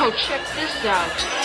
Yo, check this out.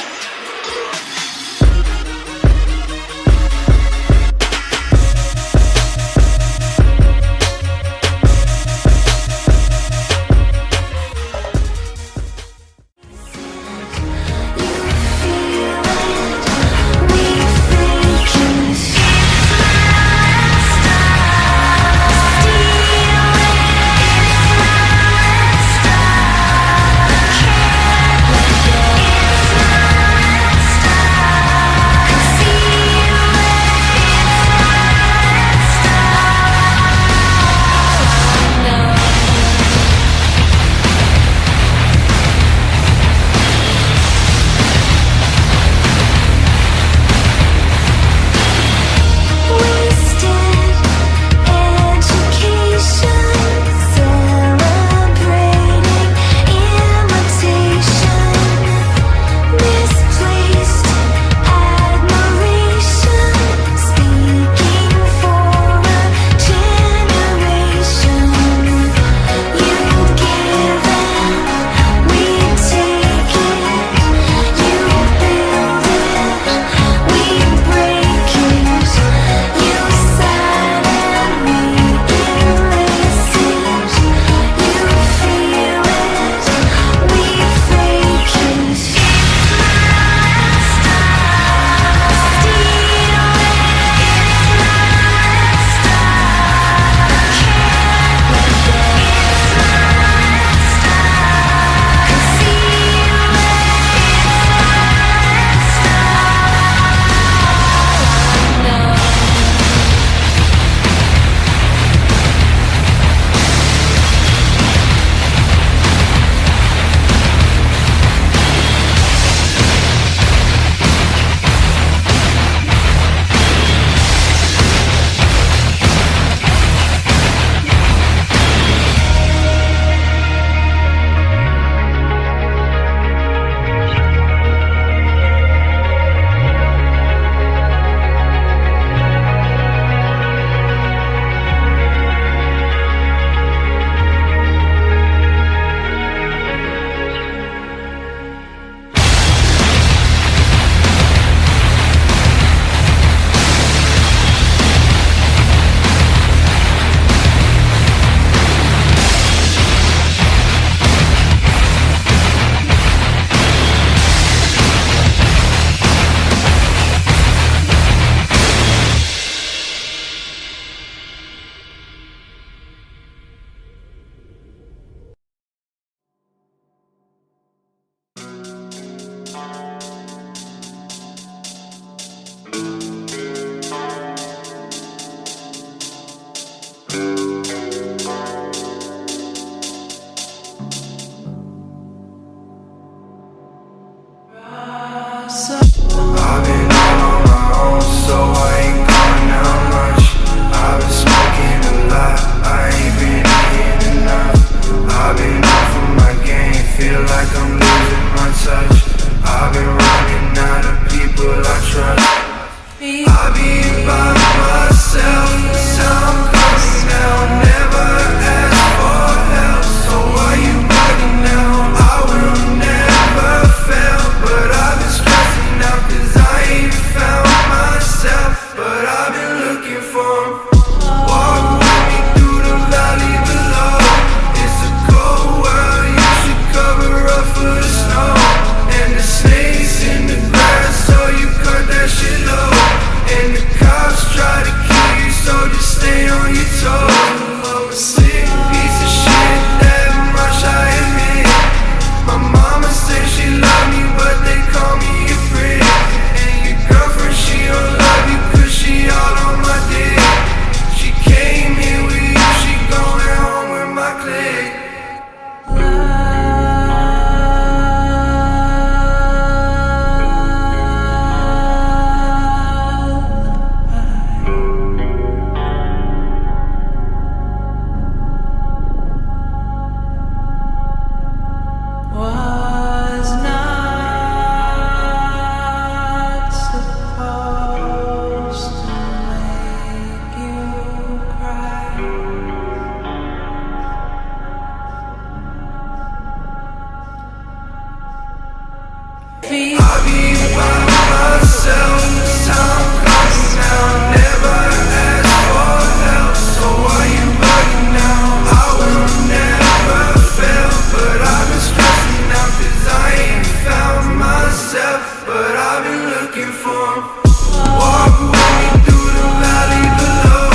I'll be by myself, this time comes now. Never ask for help, so why you bugging now? I will never fail, but I've been stressing out, cause I ain't found myself, but I've been looking for him. Walk with me through the valley below.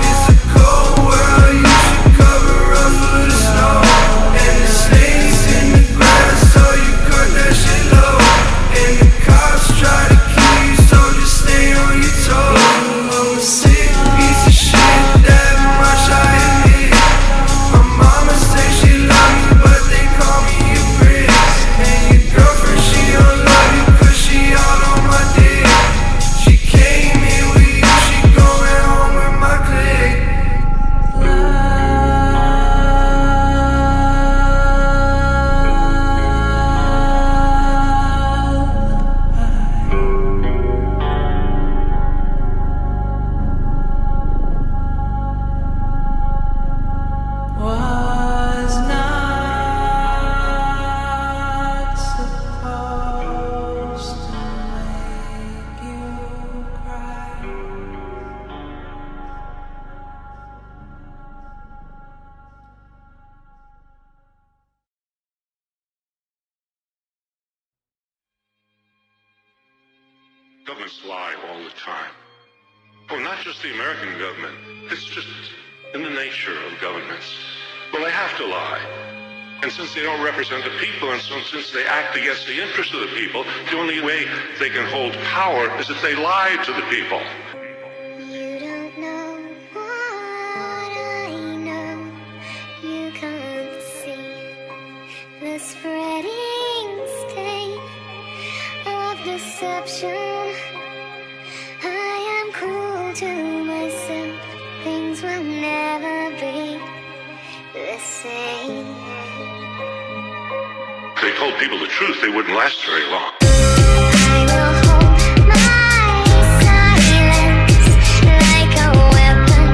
It's a cold world, you should cover up for the snow. And the snakes in the grass, so you cut that shit low. And the cops try to kill you, so just stay on your toes. I'm a sick piece of shit, that much I admit. My mama say she love me, but they call me a prick. And your girlfriend, she don't love you, cause she all on my dick. She came here with you, she going home with my clique. Was not supposed to make you cry. Governments lie all the time. Oh, not just the American government. It's just in the nature of governments. Well, they have to lie. And since they don't represent the people, and so since they act against the interests of the people, the only way they can hold power is if they lie to the people. You don't know what I know. You can't see the spreading stain of deception. I am cruel to myself. Things will never be the same. If they told people the truth, they wouldn't last very long. I will hold my silence like a weapon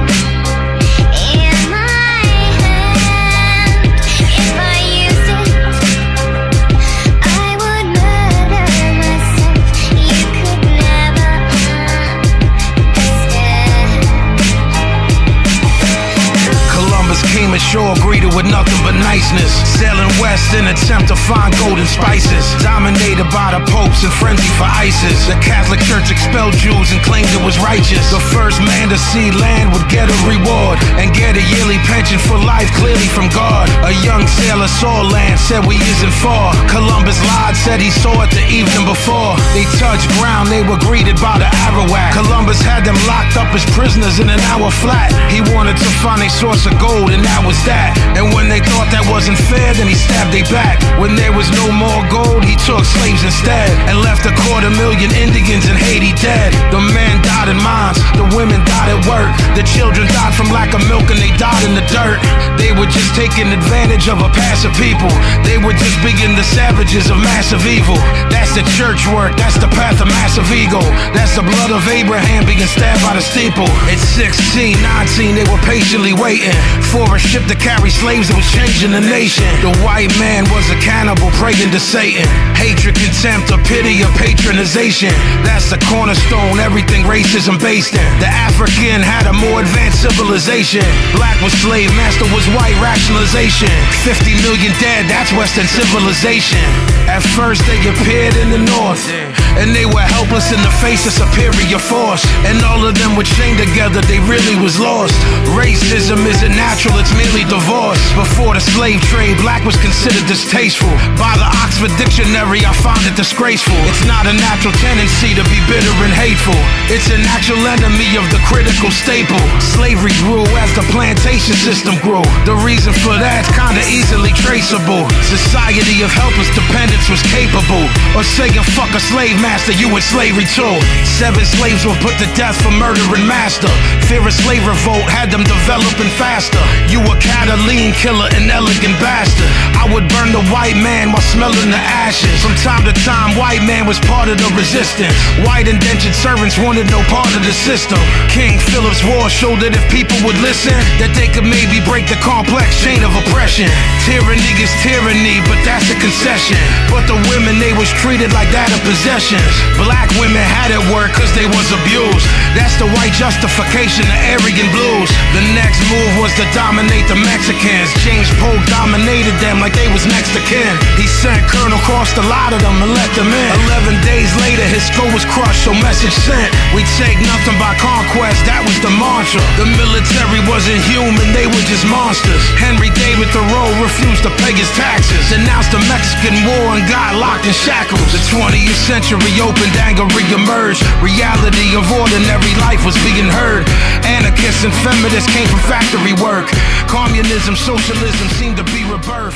in my hand. If I used it, I would murder myself. You could never understand. Columbus came ashore greeted with nothing but niceness. Sailing west in attempt to find golden spices. Dominated by the popes and frenzy for ISIS. The Catholic Church expelled Jews and claimed it was righteous. The first man to see land would get a reward and get a yearly pension for life, clearly from God. A young sailor saw land, said we isn't far. Columbus lied, said he saw it the evening before. They touched ground, they were greeted by the Arawak. Columbus had them locked up as prisoners in an hour flat. He wanted to find a source of gold, and that was that. And when they thought that wasn't fair, then he stabbed they back. When there was no more gold, he took slaves instead and left 250,000 Indians in Haiti dead. The men died in mines, the women died at work. The children died from lack of milk and they died in the dirt. They were just taking advantage of a passive people. They were just being the savages of massive evil. That's the church work, that's the path of massive ego. That's the blood of Abraham being stabbed by the steeple. At 16, 19, they were patiently waiting for a ship to carry slaves that was changing the nation. The white man was a cannibal praying to Satan. Hatred, contempt, or pity, or patronization. That's the cornerstone everything racism based in. The African had a more advanced civilization. Black was slave, master was white, rationalization. 50 million dead, that's Western civilization. At first they appeared in the north, and they were helpless in the face of superior force. And all of them were chained together, they really was lost. Racism isn't natural, it's merely divorce. Before the slave trade, black was considered distasteful. By the Oxford Dictionary, I found it disgraceful. It's not a natural tendency to be bitter and hateful. It's a natural enemy of the critical staple. Slavery grew as the plantation system grew. The reason for that's kinda easily traceable. Society of helpless dependence was capable of saying fuck a slave master, you in slavery too. 7 slaves were put to death for murdering master. Fear of slave revolt had them developing faster. You a Catalan killer, an elegant bastard. I would burn the white man while smelling into ashes. From time to time, white man was part of the resistance. White indentured servants wanted no part of the system. King Philip's War showed that if people would listen, that they could maybe break the complex chain of oppression. Tyranny is tyranny, but that's a concession. But the women, they was treated like that of possessions. Black women had it work cause they was abused. That's the white justification of Aryan blues. The next move was to dominate the Mexicans. James Polk dominated them like they was next to kin. He sent Colonel Cross a lot of them and let them in. 11 days later his skull was crushed, so message sent. We take nothing by conquest, that was the mantra. The military wasn't human, they were just monsters. Henry David Thoreau refused to pay his taxes, denounced the Mexican War and got locked in shackles. The 20th century opened, anger re-emerged. Reality of ordinary life was being heard. Anarchists and feminists came from factory work. Communism, socialism seemed to be rebirth.